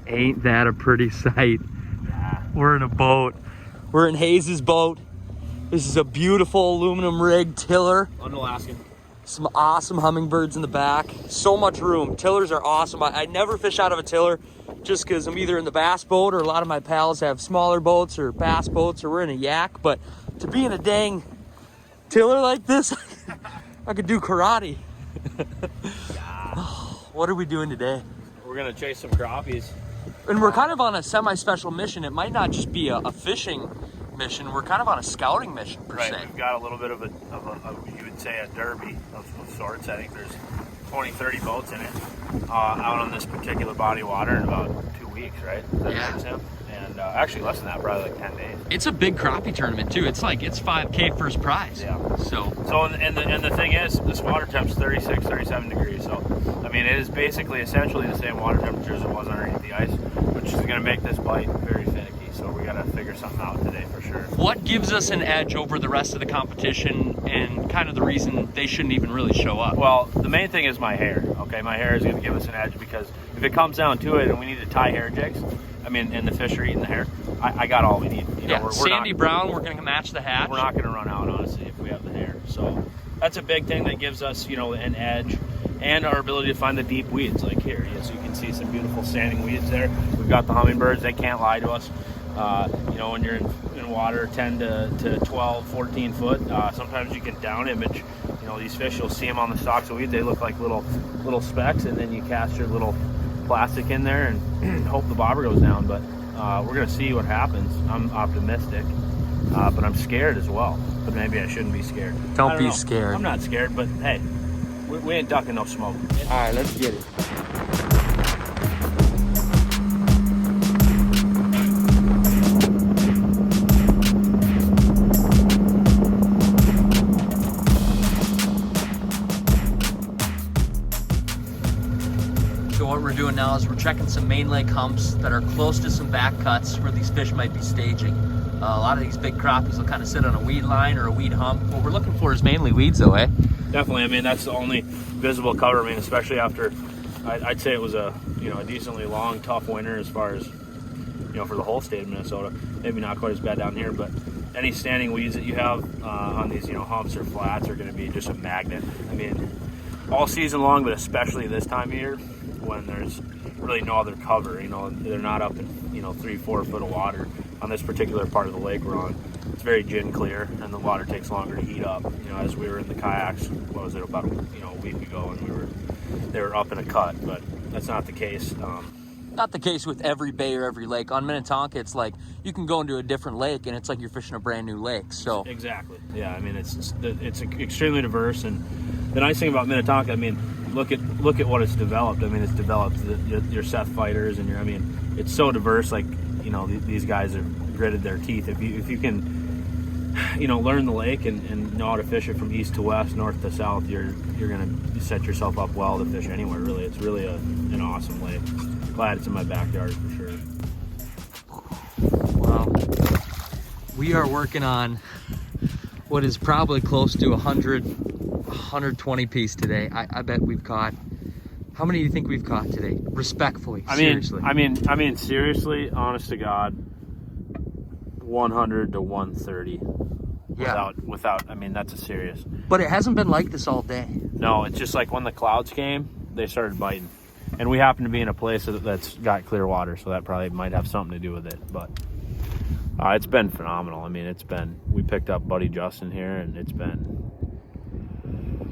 Ain't that a pretty sight? Yeah. We're in a boat. We're in Hayes' boat. This is a beautiful aluminum rig tiller. Unalaska. Some awesome hummingbirds in the back. So much room. Tillers are awesome. I never fish out of a tiller just because I'm either in the bass boat or a lot of my pals have smaller boats or bass boats or we're in a yak. But to be in a dang tiller like this, I could do karate. What are we doing today? We're gonna chase some crappies. And we're kind of on a semi-special mission. It might not just be a fishing mission. We're kind of on a scouting mission per se. We've got a little bit of a you would say a derby of sorts. I think there's 20, 30 boats in it out on this particular body of water in about 2 weeks, right? Does that make sense? And actually less than that, probably like 10 days. It's a big crappie tournament too. It's like, it's 5K first prize. Yeah. So and the thing is, this water temp's 36, 37 degrees. So, I mean, it is basically essentially the same water temperature as it was underneath the ice, which is going to make this bite very finicky. So we got to figure something out today for sure. What gives us an edge over the rest of the competition and kind of the reason they shouldn't even really show up? Well, the main thing is my hair. Okay, my hair is going to give us an edge because if it comes down to it and we need to tie hair jigs, I mean, and the fish are eating the hair, I got all we need. You know, we're Sandy Brown, we're going to match the hatch. We're not going to run out, honestly, if we have the hair. So that's a big thing that gives us, you know, an edge and our ability to find the deep weeds like here. Yes, you can see some beautiful standing weeds there. We've got the hummingbirds. They can't lie to us. You know, when you're in water 10 to 12, 14 foot, sometimes you can down image, you know, these fish, you'll see them on the stalks of weeds. They look like little specks, and then you cast your little plastic in there and hope the bobber goes down. But we're going to see what happens. I'm optimistic, but I'm scared as well. But maybe I shouldn't be scared. Don't be scared. I'm not scared, but hey, we ain't ducking no smoke. All right, let's get it. What we're doing now is we're checking some main lake humps that are close to some back cuts where these fish might be staging. A lot of these big crappies will kind of sit on a weed line or a weed hump. What we're looking for is mainly weeds though, eh? Definitely. I mean, that's the only visible cover. I mean, especially after, I'd say it was a decently long, tough winter as far as, you know, for the whole state of Minnesota. Maybe not quite as bad down here, but any standing weeds that you have on these, you know, humps or flats are going to be just a magnet. I mean, all season long, but especially this time of year, when there's really no other cover, you know, they're not up in, you know, 3-4 foot of water on this particular part of the lake we're on. It's very gin clear, and the water takes longer to heat up. You know, as we were in the kayaks, what was it, about a week ago, and they were up in a cut, but that's not the case. Not the case with every bay or every lake. On Minnetonka, it's like you can go into a different lake and it's like you're fishing a brand new lake. So exactly, yeah. I mean, it's extremely diverse, and the nice thing about Minnetonka, I mean, look at what it's developed. I mean, it's developed your Seth fighters and I mean, it's so diverse. Like, you know, these guys have gritted their teeth. If you can, you know, learn the lake and know how to fish it from east to west, north to south, you're gonna set yourself up well to fish anywhere. Really, it's really an awesome lake. Glad it's in my backyard for sure. Wow, we are working on what is probably close to 120 piece today. I bet we've caught. How many do you think we've caught today? Respectfully, seriously. I mean, seriously, honest to God, 100 to 130. Yeah. Without. I mean, that's a serious. But it hasn't been like this all day. No, it's just like when the clouds came, they started biting. And we happen to be in a place that's got clear water, so that probably might have something to do with it. But it's been phenomenal. I mean, we picked up Buddy Justin here, and it's been...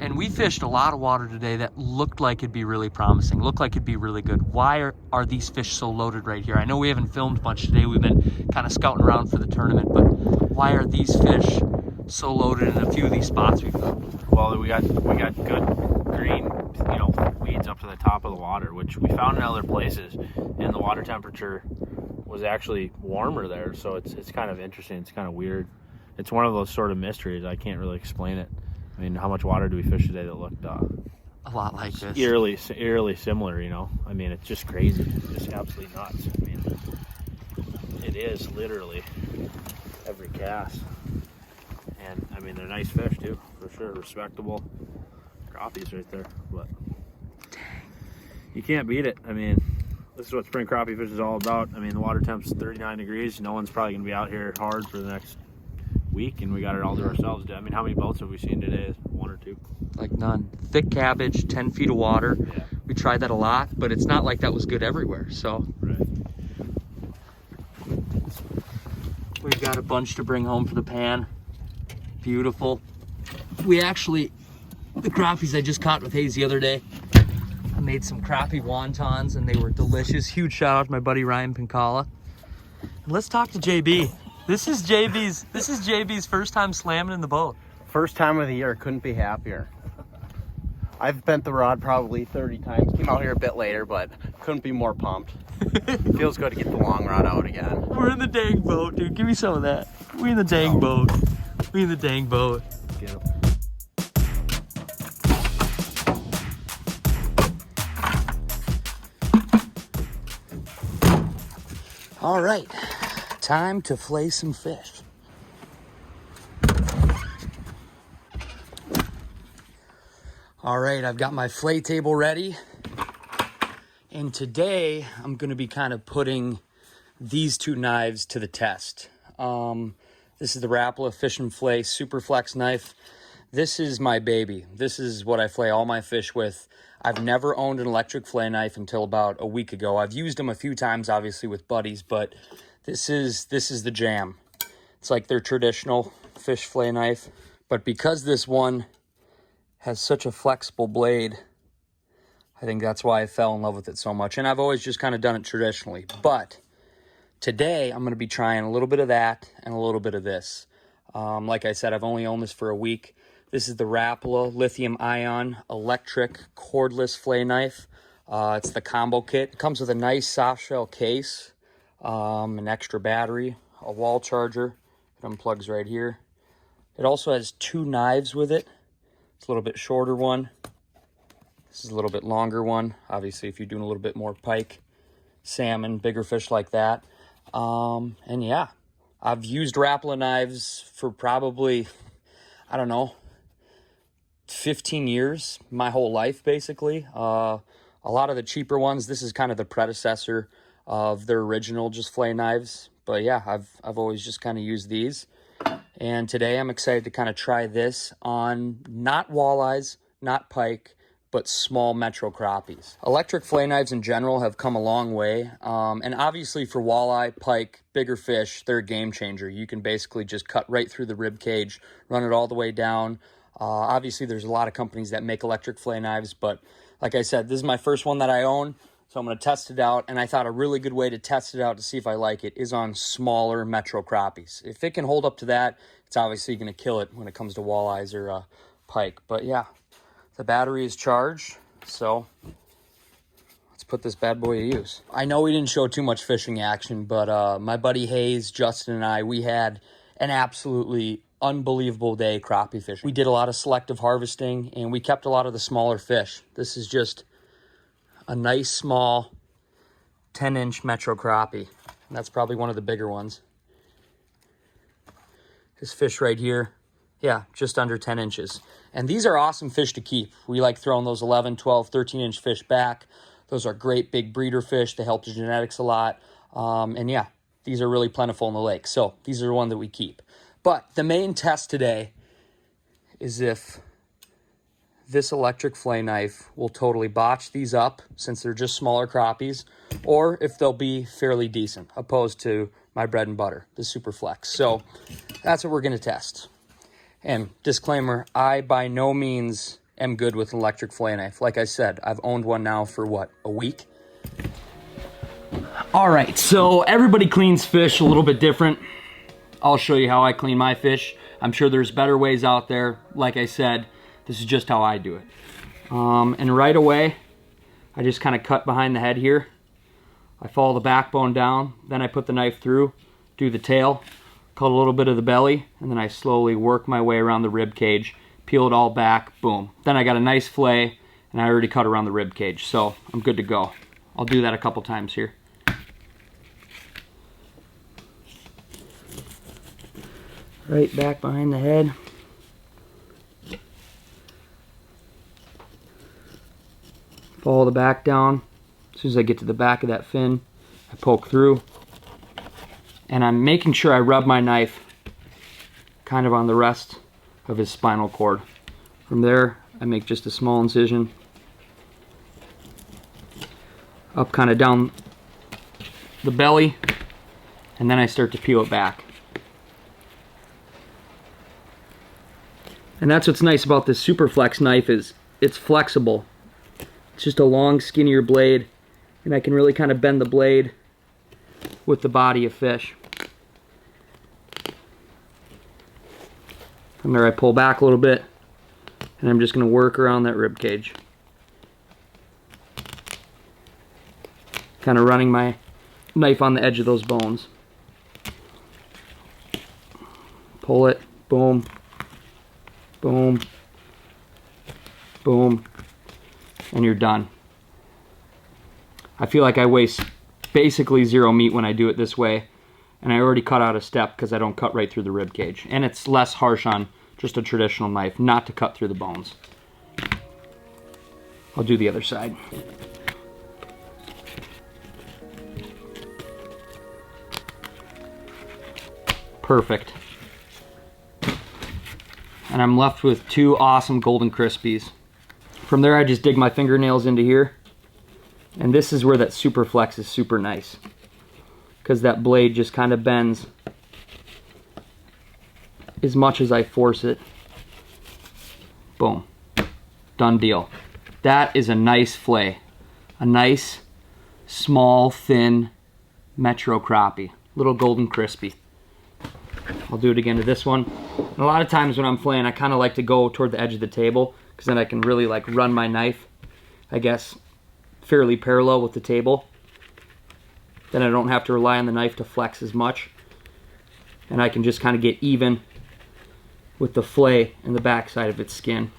And we fished a lot of water today that looked like it'd be really promising, looked like it'd be really good. Why are these fish so loaded right here? I know we haven't filmed much today. We've been kind of scouting around for the tournament, but why are these fish so loaded in a few of these spots we've got? Well, we got good green, you know, weeds up to the top of the water, which we found in other places, and the water temperature was actually warmer there. So it's kind of interesting. It's kind of weird. It's one of those sort of mysteries. I can't really explain it. I mean, how much water do we fish today that looked a lot like this? Eerily similar, you know. I mean, it's just crazy. It's just absolutely nuts. I mean, it is literally every cast. And I mean, they're nice fish too, for sure. Respectable crappies right there. But you can't beat it. I mean, this is what spring crappie fish is all about. I mean, the water temp's 39 degrees. No one's probably gonna be out here hard for the next week, and we got it all to ourselves. I mean, how many boats have we seen today? 1 or 2? Like none. Thick cabbage, 10 feet of water. Yeah. We tried that a lot, but it's not like that was good everywhere. So Right. we've got a bunch to bring home for the pan. Beautiful. We actually, the crappies I just caught with Hayes the other day, I made some crappie wontons and they were delicious. Huge shout out to my buddy Ryan Pincala. And let's talk to JB. This is JB's first time slamming in the boat. First time of the year, couldn't be happier. I've bent the rod probably 30 times. Came out here a bit later, but couldn't be more pumped. Feels good to get the long rod out again. We're in the dang boat, dude. Give me some of that. We in the dang boat. We in the dang boat. Get him. All right, time to flay some fish. All right, I've got my flay table ready. And today I'm gonna be kind of putting these 2 knives to the test. This is the Rapala Fish and Flay Super Flex knife. This is my baby. This is what I flay all my fish with. I've never owned an electric flay knife until about a week ago. I've used them a few times, obviously, with buddies, but this is the jam. It's like their traditional fish flay knife. But because this one has such a flexible blade, I think that's why I fell in love with it so much. And I've always just kind of done it traditionally. But today, I'm going to be trying a little bit of that and a little bit of this. Like I said, I've only owned this for a week. This is the Rapala lithium-ion electric cordless flay knife. It's the combo kit. It comes with a nice soft shell case, an extra battery, a wall charger. It unplugs right here. It also has 2 knives with it. It's a little bit shorter one. This is a little bit longer one. Obviously, if you're doing a little bit more pike, salmon, bigger fish like that. And yeah, I've used Rapala knives for probably, I don't know, 15 years, my whole life, basically. A lot of the cheaper ones, this is kind of the predecessor of their original just flay knives. But yeah, I've always just kind of used these. And today I'm excited to kind of try this on not walleyes, not pike, but small metro crappies. Electric flay knives in general have come a long way. And obviously for walleye, pike, bigger fish, they're a game changer. You can basically just cut right through the rib cage, run it all the way down. Obviously there's a lot of companies that make electric flay knives, but like I said, this is my first one that I own. So I'm going to test it out, and I thought a really good way to test it out to see if I like it is on smaller metro crappies. If it can hold up to that, it's obviously going to kill it when it comes to walleyes or pike. But yeah, the battery is charged, so let's put this bad boy to use. I know we didn't show too much fishing action, but my buddy Hayes, Justin, and I, we had an absolutely unbelievable day crappie fishing. We did a lot of selective harvesting, and we kept a lot of the smaller fish. This is just a nice small 10-inch metro crappie. And that's probably one of the bigger ones. This fish right here, yeah, just under 10 inches. And these are awesome fish to keep. We like throwing those 11, 12, 13-inch fish back. Those are great big breeder fish. They help the genetics a lot. And yeah, these are really plentiful in the lake. So these are the one that we keep. But the main test today is if this electric flay knife will totally botch these up since they're just smaller crappies, or if they'll be fairly decent opposed to my bread and butter, the Super Flex. So that's what we're going to test. And disclaimer, I by no means am good with an electric flay knife. Like I said, I've owned one now for what, a week? All right, so everybody cleans fish a little bit different. I'll show you how I clean my fish. I'm sure there's better ways out there. Like I said, this is just how I do it. And right away, I just kind of cut behind the head here. I follow the backbone down, then I put the knife through, do the tail, cut a little bit of the belly, and then I slowly work my way around the rib cage, peel it all back, boom. Then I got a nice fillet, and I already cut around the rib cage, so I'm good to go. I'll do that a couple times here. Right back behind the head. Follow the back down, As soon as I get to the back of that fin, I poke through. And I'm making sure I rub my knife kind of on the rest of his spinal cord. From there, I make just a small incision up kind of down the belly, and then I start to peel it back. And that's what's nice about this Superflex knife, is it's flexible. It's just a long, skinnier blade, and I can really kind of bend the blade with the body of fish. From there I pull back a little bit, and I'm just going to work around that rib cage. Kind of running my knife on the edge of those bones. Pull it, boom, boom, boom, and you're done. I feel like I waste basically zero meat when I do it this way, and I already cut out a step because I don't cut right through the rib cage, and it's less harsh on just a traditional knife not to cut through the bones. I'll do the other side. Perfect. And I'm left with two awesome golden crispies. From there I just dig my fingernails into here, and this is where that Superflex is super nice, because that blade just kind of bends as much as I force it. Boom. Done deal. That is a nice fillet. A nice, small, thin Metro crappie. Little golden crispy. I'll do it again to this one. And a lot of times when I'm filleting, I kind of like to go toward the edge of the table, because then I can really like run my knife, I guess, fairly parallel with the table. Then I don't have to rely on the knife to flex as much. And I can just kind of get even with the fillet and the back side of its skin.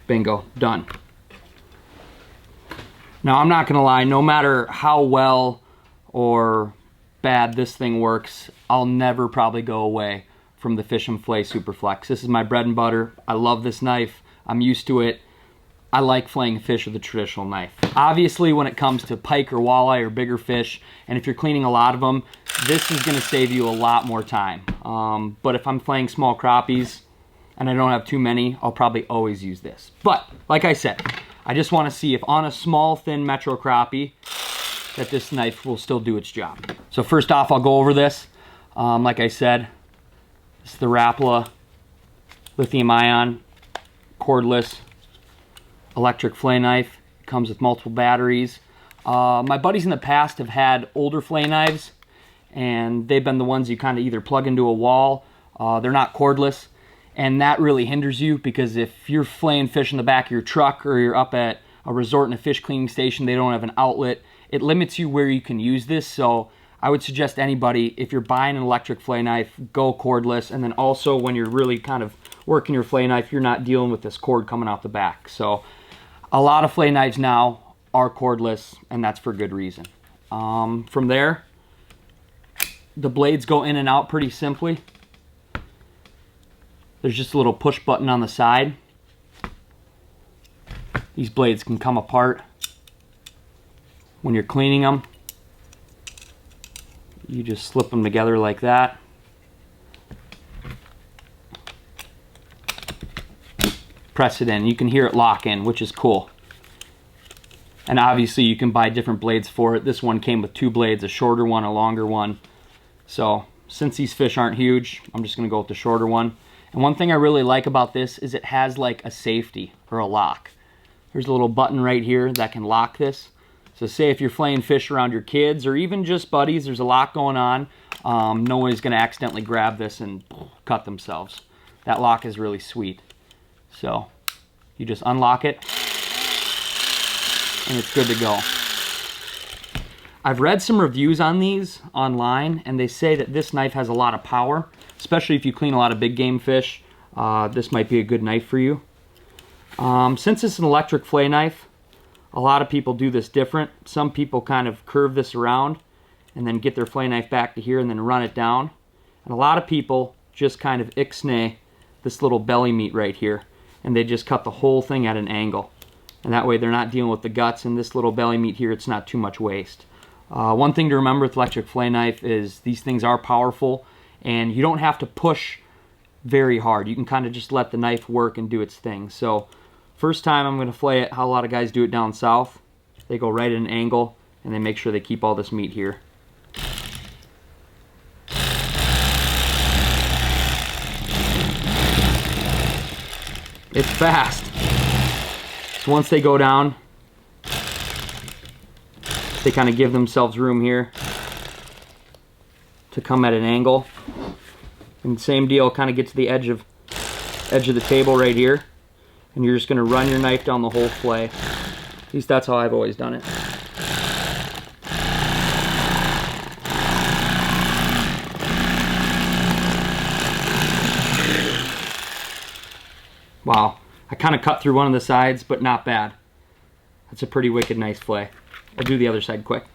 Bingo, done. Now I'm not gonna lie, no matter how well or bad this thing works, I'll never probably go away from the Fish and Fillet Superflex. This is my bread and butter. I love this knife. I'm used to it. I like filleting fish with a traditional knife. Obviously, when it comes to pike or walleye or bigger fish, and if you're cleaning a lot of them, this is gonna save you a lot more time. But if I'm filleting small crappies and I don't have too many, I'll probably always use this. But like I said, I just wanna see if on a small, thin Metro crappie, that this knife will still do its job. So first off, I'll go over this. Like I said, this is the Rapala lithium ion cordless electric fillet knife. It comes with multiple batteries. My buddies in the past have had older fillet knives, and they've been the ones you kind of either plug into a wall. They're not cordless, and that really hinders you, because if you're filleting fish in the back of your truck, or you're up at a resort and a fish cleaning station, they don't have an outlet, it limits you where you can use this. So I would suggest anybody, if you're buying an electric fillet knife, go cordless. And then also when you're really kind of working your fillet knife, you're not dealing with this cord coming out the back. So a lot of fillet knives now are cordless, and that's for good reason. From there, the blades go in and out pretty simply. There's just a little push button on the side. These blades can come apart when you're cleaning them. You just slip them together like that. Press it in. You can hear it lock in, which is cool. And obviously you can buy different blades for it. This one came with two blades, a shorter one, a longer one. So since these fish aren't huge, I'm just gonna go with the shorter one. And one thing I really like about this is it has like a safety or a lock. There's a little button right here that can lock this. So say if you're filleting fish around your kids or even just buddies, there's a lot going on. No one is gonna accidentally grab this and cut themselves. That lock is really sweet. So you just unlock it and it's good to go. I've read some reviews on these online, and they say that this knife has a lot of power, especially if you clean a lot of big game fish. This might be a good knife for you. Since it's an electric fillet knife, a lot of people do this different. Some people kind of curve this around and then get their fillet knife back to here and then run it down. And a lot of people just kind of ixnay this little belly meat right here, and they just cut the whole thing at an angle. and that way they're not dealing with the guts, and this little belly meat here, it's not too much waste. One thing to remember with electric fillet knife is these things are powerful, and you don't have to push very hard. You can kind of just let the knife work and do its thing. So first time I'm going to fillet it how a lot of guys do it down south. They go right at an angle, and they make sure they keep all this meat here. It's fast. So once they go down, they kind of give themselves room here to come at an angle. And same deal, kind of get to the edge of the table right here, and you're just going to run your knife down the whole fillet. At least that's how I've always done it. Wow, I kind of cut through one of the sides, but not bad. That's a pretty wicked nice fillet. I'll do the other side quick.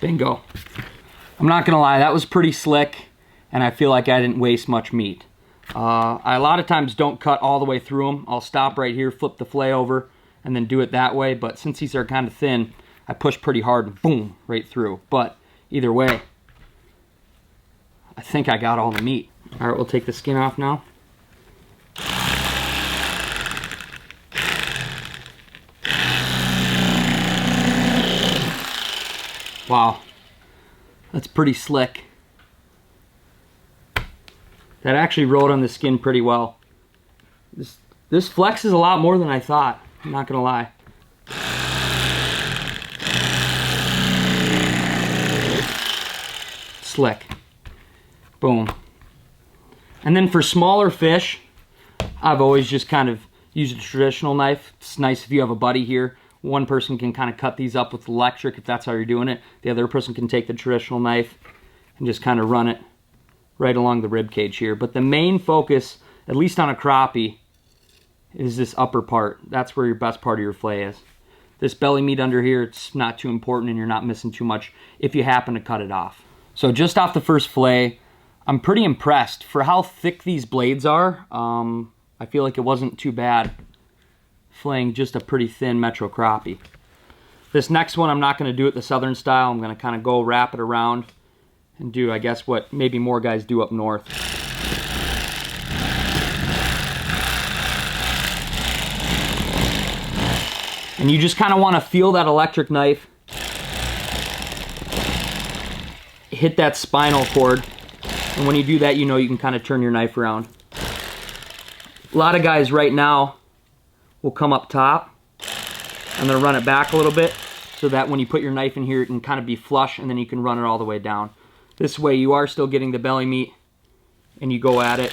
Bingo. I'm not gonna lie, that was pretty slick, and I feel like I didn't waste much meat. I a lot of times don't cut all the way through them. I'll stop right here, flip the fillet over, and then do it that way. But since these are kind of thin, I push pretty hard and boom, right through. But either way, I think I got all the meat. All right, we'll take the skin off now. Wow, that's pretty slick. That actually rode on the skin pretty well. This flexes a lot more than I thought, I'm not gonna lie. Slick. Boom. And then for smaller fish, I've always just kind of used a traditional knife. It's nice if you have a buddy here. One person can kind of cut these up with electric if that's how you're doing it. The other person can take the traditional knife and just kind of run it right along the rib cage here. But the main focus, at least on a crappie, is this upper part. That's where your best part of your fillet is. This belly meat under here, it's not too important and you're not missing too much if you happen to cut it off. So just off the first fillet, I'm pretty impressed. For how thick these blades are, I feel like it wasn't too bad filleting just a pretty thin Metro crappie. This next one, I'm not going to do it the southern style. I'm going to kind of go wrap it around and do, I guess, what maybe more guys do up north. And you just kind of want to feel that electric knife hit that spinal cord. And when you do that, you know you can kind of turn your knife around. A lot of guys right now will come up top. I'm going to run it back a little bit so that when you put your knife in here, it can kind of be flush and then you can run it all the way down. This way you are still getting the belly meat and you go at it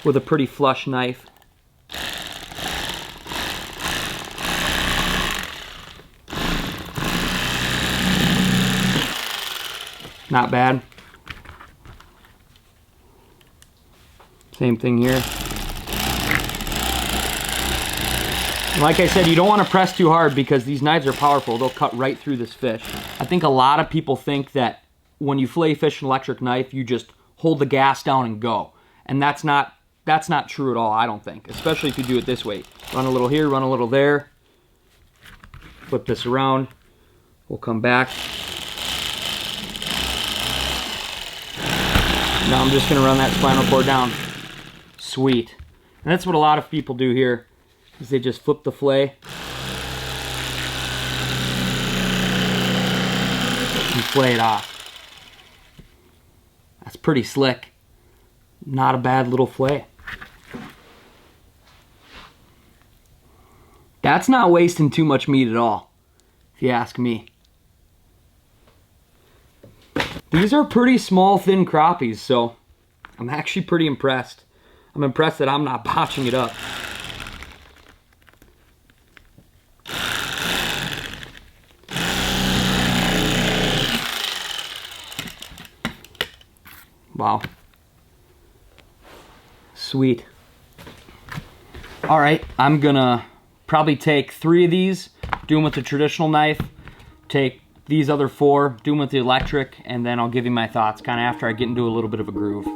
with a pretty flush knife. Not bad. Same thing here. Like I said, you don't want to press too hard because these knives are powerful. They'll cut right through this fish. I think a lot of people think that when you fillet fish an electric knife, you just hold the gas down and go. And that's not true at all, I don't think. Especially if you do it this way. Run a little here, run a little there. Flip this around. We'll come back. Now I'm just going to run that spinal cord down. Sweet. And that's what a lot of people do here. Is they just flip the fillet and fillet it off. That's pretty slick. Not a bad little fillet. That's not wasting too much meat at all, if you ask me. These are pretty small, thin crappies, so I'm actually pretty impressed. I'm impressed that I'm not botching it up. Wow. Sweet. All right, I'm gonna probably take 3 of these, do them with the traditional knife, take these other 4, do them with the electric, and then I'll give you my thoughts kind of after I get into a little bit of a groove.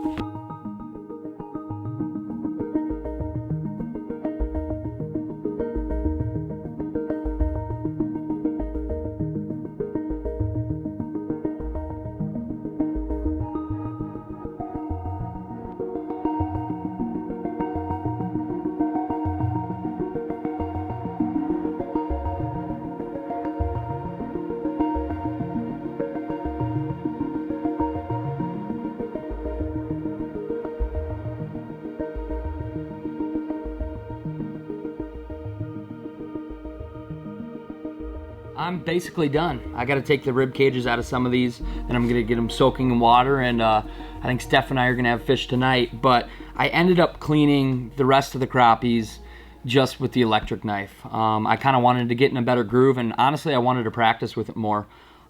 I'm basically done. I gotta take the rib cages out of some of these, and I'm gonna get them soaking in water, and I think Steph and I are gonna have fish tonight, but I ended up cleaning the rest of the crappies just with the electric knife. I kind of wanted to get in a better groove, and honestly, I wanted to practice with it more.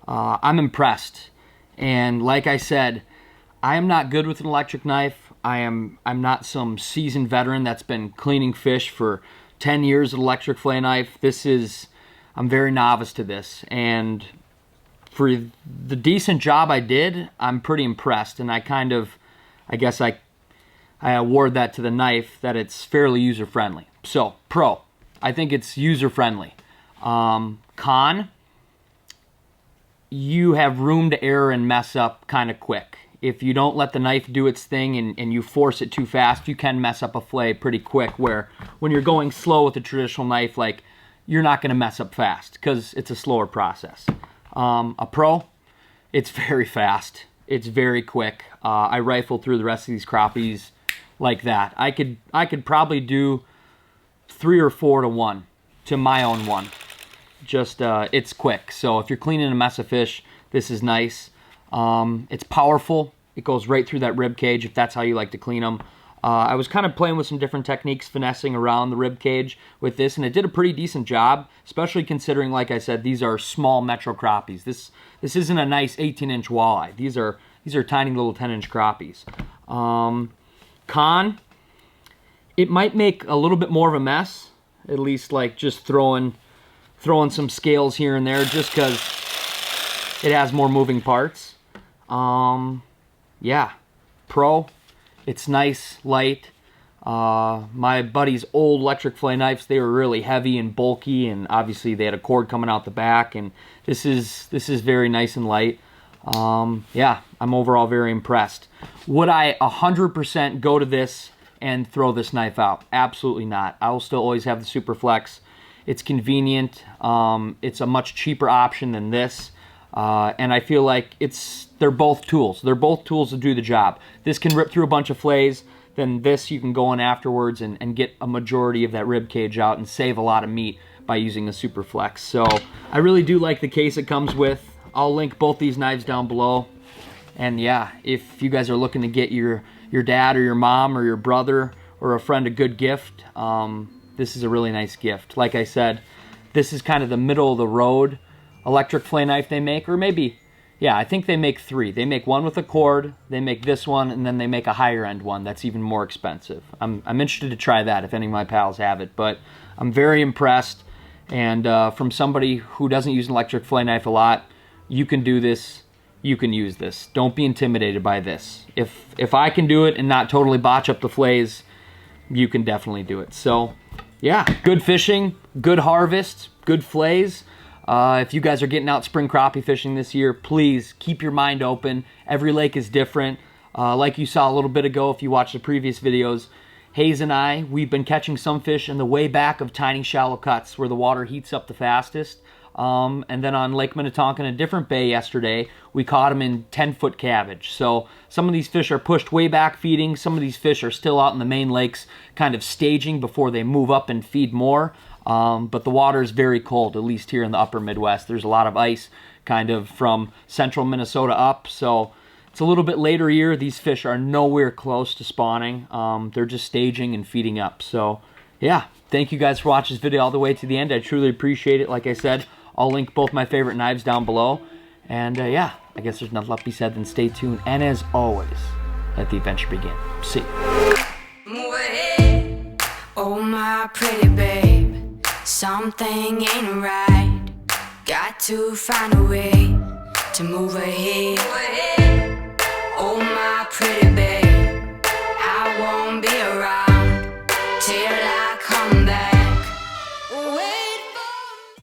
I'm impressed, and like I said, I am not good with an electric knife. I'm not some seasoned veteran that's been cleaning fish for 10 years with an electric fillet knife. I'm very novice to this, and for the decent job I did, I'm pretty impressed, and I guess I award that to the knife, that it's fairly user-friendly. So, pro, I think it's user-friendly. Con, you have room to err and mess up kind of quick. If you don't let the knife do its thing and you force it too fast, you can mess up a fillet pretty quick, where when you're going slow with a traditional knife, like, you're not going to mess up fast because it's a slower process. A pro, it's very fast. It's very quick. I rifle through the rest of these crappies like that. I could probably do 3 or 4 to 1 to my own one. Just it's quick. So if you're cleaning a mess of fish, this is nice. It's powerful. It goes right through that rib cage if that's how you like to clean them. I was kind of playing with some different techniques, finessing around the rib cage with this, and it did a pretty decent job, especially considering, like I said, these are small metro crappies. This isn't a nice 18-inch walleye. These are tiny little 10-inch crappies. Con, it might make a little bit more of a mess, at least like just throwing some scales here and there, just because it has more moving parts. Yeah, pro. It's nice, light. My buddy's old electric fillet knives, they were really heavy and bulky, and obviously they had a cord coming out the back, and this is very nice and light. Yeah, I'm overall very impressed. Would I 100% go to this and throw this knife out? Absolutely not. I will still always have the Super Flex. It's convenient. It's a much cheaper option than this. And I feel like they're both tools. They're both tools to do the job. This can rip through a bunch of fillets, then this you can go in afterwards and get a majority of that rib cage out and save a lot of meat by using the Super Flex. So I really do like the case it comes with. I'll link both these knives down below. And yeah, if you guys are looking to get your dad or your mom or your brother or a friend a good gift, this is a really nice gift. Like I said, this is kind of the middle of the road electric fillet knife they make, or maybe, yeah, I think they make 3. They make one with a cord, they make this one, and then they make a higher end one that's even more expensive. I'm interested to try that if any of my pals have it, but I'm very impressed. And from somebody who doesn't use an electric fillet knife a lot, you can do this, you can use this. Don't be intimidated by this. If I can do it and not totally botch up the fillets, you can definitely do it. So yeah, good fishing, good harvest, good fillets. If you guys are getting out spring crappie fishing this year, please keep your mind open. Every lake is different. Like you saw a little bit ago if you watched the previous videos, Hayes and I, we've been catching some fish in the way back of tiny shallow cuts where the water heats up the fastest. And then on Lake Minnetonka in a different bay yesterday, we caught them in 10-foot cabbage. So some of these fish are pushed way back feeding. Some of these fish are still out in the main lakes kind of staging before they move up and feed more. But the water is very cold, at least here in the upper Midwest. There's a lot of ice kind of from central Minnesota up. So it's a little bit later year. These fish are nowhere close to spawning. They're just staging and feeding up. So yeah, thank you guys for watching this video all the way to the end. I truly appreciate it. Like I said, I'll link both my favorite knives down below. And yeah, I guess there's nothing left to be said than stay tuned. And as always, let the adventure begin. See you. Move ahead. Oh my. my pretty babe, something ain't right. Got to find a way to move ahead. Oh, my pretty babe.